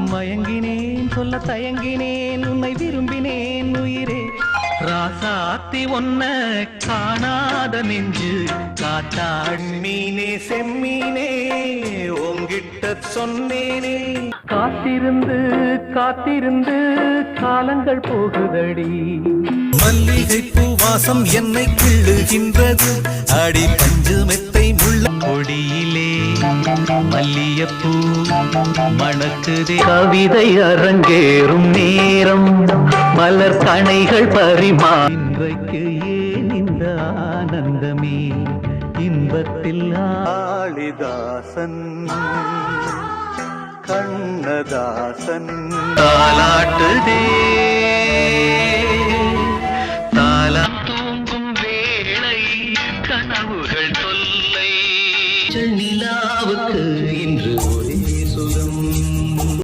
மயங்கினேன் சொல்ல தயங்கினேன் உன்னை விரும்பினேன் உயிரே ராசாத்தி ஒன்ன காணாத நெஞ்சு காத்தாடி மீனே செம்மீனே உங்கிட்ட சொன்னேனே காத்திருந்து காத்திருந்து காலங்கள் போகுதடி மல்லிகை பூவாசம் என்னை கிள்ளுகின்றது அடி பஞ்சு மெத்தை முள்ள கொடியிலே மல்லியப்பூ மணக்குதே கவிதை அரங்கேறும் நேரம் மலர் கணைகள் பரிமா இன்றைக்கு ஏன் இந்த ஆனந்தமே இன்பத்தில் காளிதாசன் கண்ணதாசன் தாலாட்டுதே தாலா